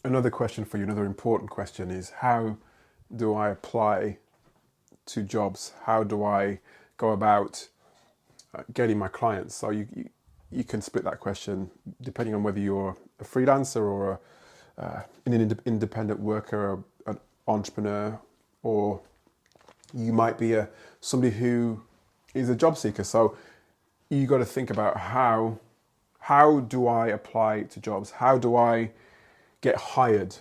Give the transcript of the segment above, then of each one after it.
another question for you, another important question is, how do I apply to jobs? How do I go about getting my clients? So you can split that question depending on whether you're a freelancer or an independent worker, or an entrepreneur, or you might be somebody who is a job seeker. So you got to think about how do I apply to jobs? How do I get hired?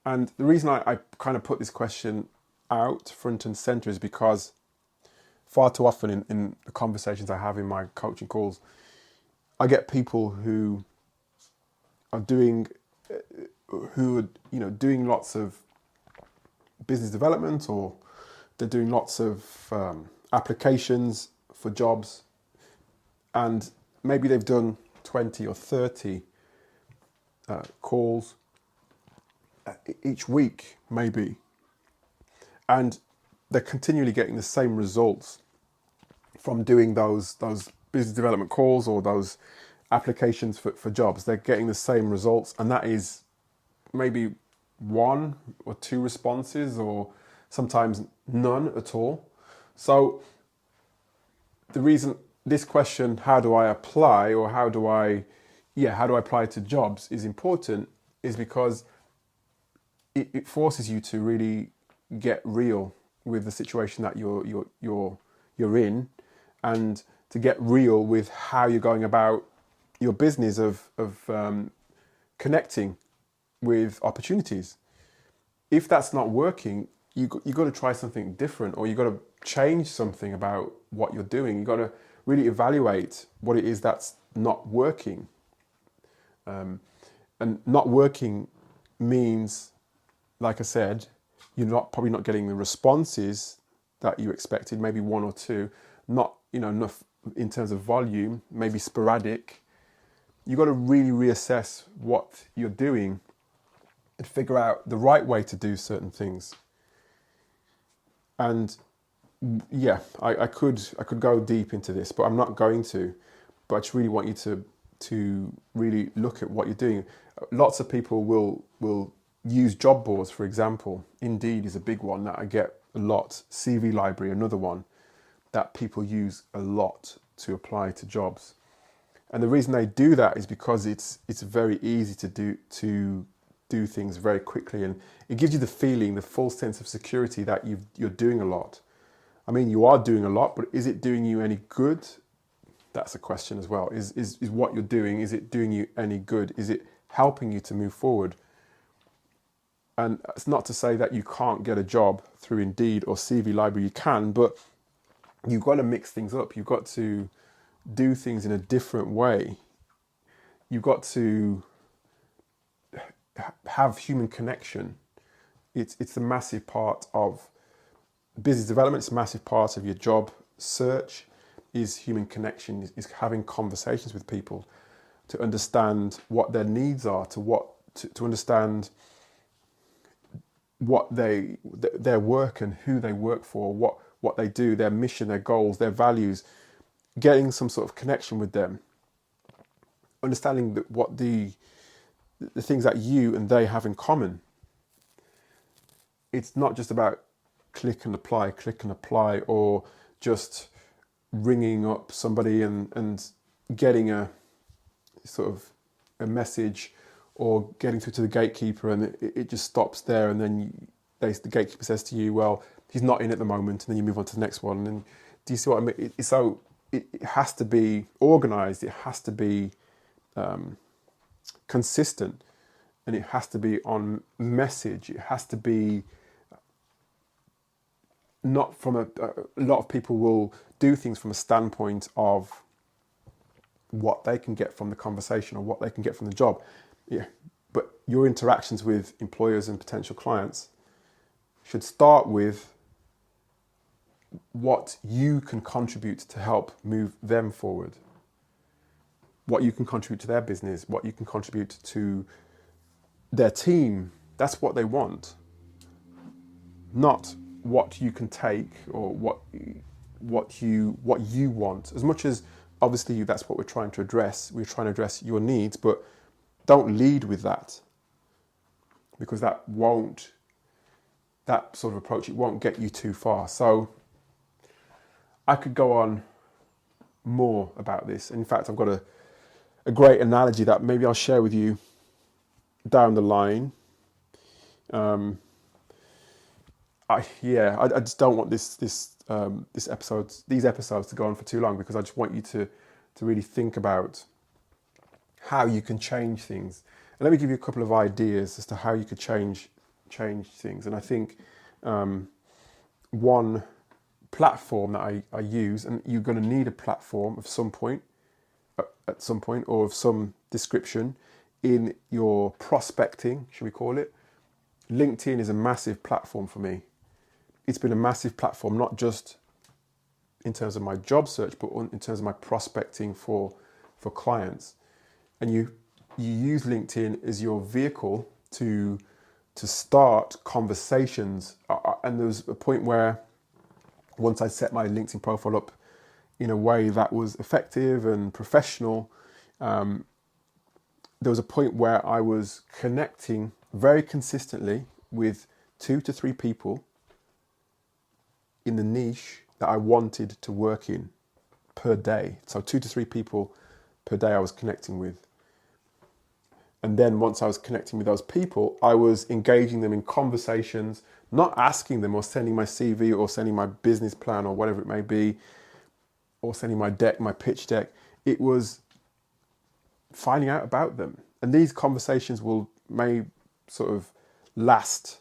And the reason I kind of put this question out front and center is because far too often in the conversations I have in my coaching calls, I get people who are doing lots of business development, or they're doing lots of applications for jobs, and maybe they've done 20 or 30 calls each week, maybe, and they're continually getting the same results from doing those business development calls or those applications for jobs. They're getting the same results, and that is maybe 1 or 2 responses, or sometimes none at all. So the reason this question, how do I apply, or how do I apply to jobs, is important, is because it forces you to really get real with the situation that you're in, and to get real with how you're going about your business of connecting with opportunities. If that's not working, you got to try something different, or you got to change something about what you're doing. You got to really evaluate what it is that's not working. And not working means, like I said, you're probably not getting the responses that you expected, maybe 1 or 2, not enough in terms of volume, maybe sporadic. You got to really reassess what you're doing and figure out the right way to do certain things. And yeah, I could go deep into this, but I'm not going to. But I just really want you to really look at what you're doing. Lots of people will use job boards, for example. Indeed is a big one that I get a lot. CV Library, another one that people use a lot to apply to jobs. And the reason they do that is because it's very easy to do things very quickly, and it gives you the feeling, the full sense of security that you're doing a lot. I mean, you are doing a lot, but is it doing you any good? That's a question as well. Is what you're doing, is it doing you any good? Is it helping you to move forward? And it's not to say that you can't get a job through Indeed or CV Library. You can, but you've got to mix things up. You've got to do things in a different way. You've got to have human connection. It's a massive part of business development. It's a massive part of your job search, is human connection, is having conversations with people to understand what their needs are, to understand what their work and who they work for, what they do, their mission, their goals, their values, getting some sort of connection with them, understanding what the things that you and they have in common. It's not just about click and apply, or just ringing up somebody and getting a sort of a message, or getting through to the gatekeeper, and it just stops there, and then the gatekeeper says to you, well, he's not in at the moment, and then you move on to the next one. And do you see what I mean? It has to be organised, it has to be consistent, and it has to be on message. It has to be not from a lot of people will do things from a standpoint of what they can get from the conversation or what they can get from the job. Yeah, but your interactions with employers and potential clients should start with what you can contribute to help move them forward, what you can contribute to their business, what you can contribute to their team. That's what they want, not what you can take or what you want. As much as obviously that's what we're trying to address. We're trying to address your needs, but don't lead with that. because that sort of approach, it won't get you too far. So I could go on more about this. In fact, I've got a great analogy that maybe I'll share with you down the line. I just don't want these episodes to go on for too long, because I just want you to really think about how you can change things. And let me give you a couple of ideas as to how you could change things. And I think one platform that I use, and you're going to need a platform of some point, at some point, or of some description in your prospecting, should we call it. LinkedIn is a massive platform for me. It's been a massive platform, not just in terms of my job search, but in terms of my prospecting for clients. And you use LinkedIn as your vehicle to start conversations. And there was a point where, once I set my LinkedIn profile up in a way that was effective and professional, there was a point where I was connecting very consistently with 2 to 3 people in the niche that I wanted to work in per day. So 2 to 3 people per day I was connecting with. And then once I was connecting with those people, I was engaging them in conversations, not asking them or sending my CV or sending my business plan or whatever it may be, or sending my pitch deck. It was finding out about them. And these conversations may sort of last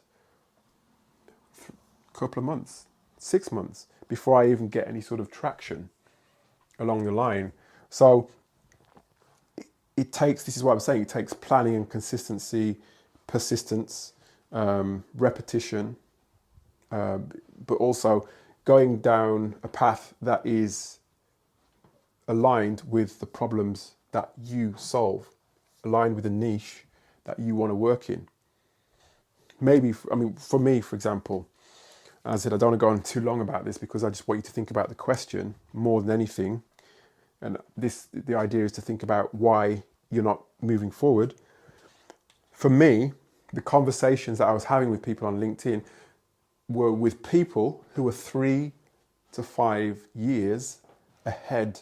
a couple of months, 6 months, before I even get any sort of traction along the line. So this is what I'm saying, it takes planning and consistency, persistence, repetition, but also going down a path that is aligned with the problems that you solve, aligned with a niche that you want to work in. For me, for example, as I said, I don't want to go on too long about this, because I just want you to think about the question more than anything. And the idea is to think about why you're not moving forward. For me, the conversations that I was having with people on LinkedIn were with people who were 3 to 5 years ahead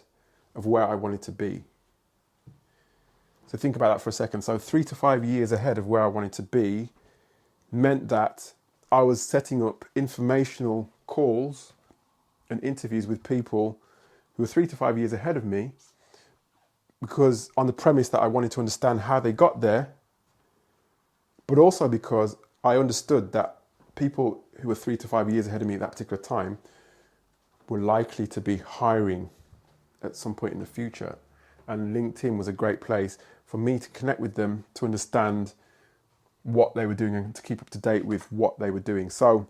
of where I wanted to be. So think about that for a second. So 3 to 5 years ahead of where I wanted to be meant that I was setting up informational calls and interviews with people who were 3 to 5 years ahead of me, because on the premise that I wanted to understand how they got there, but also because I understood that people who were 3 to 5 years ahead of me at that particular time were likely to be hiring at some point in the future. And LinkedIn was a great place for me to connect with them, to understand what they were doing and to keep up to date with what they were doing. So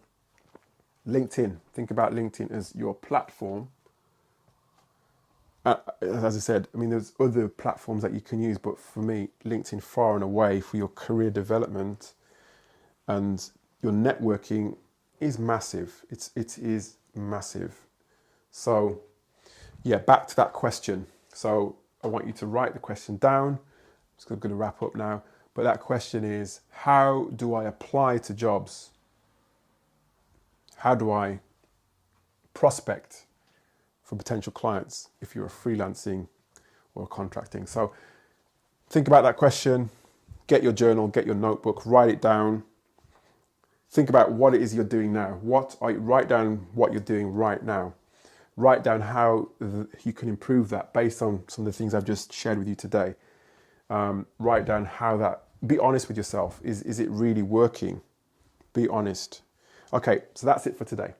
LinkedIn, think about LinkedIn as your platform. As I said, there's other platforms that you can use, but for me, LinkedIn far and away for your career development and your networking is massive. It is massive. So yeah, back to that question. So I want you to write the question down. I'm going to wrap up now. But that question is, how do I apply to jobs? How do I prospect for potential clients if you're freelancing or contracting? So think about that question, get your journal, get your notebook, write it down. Think about what it is you're doing now. Write down what you're doing right now. Write down how you can improve that based on some of the things I've just shared with you today. Write down be honest with yourself. Is it really working? Be honest. Okay, so that's it for today.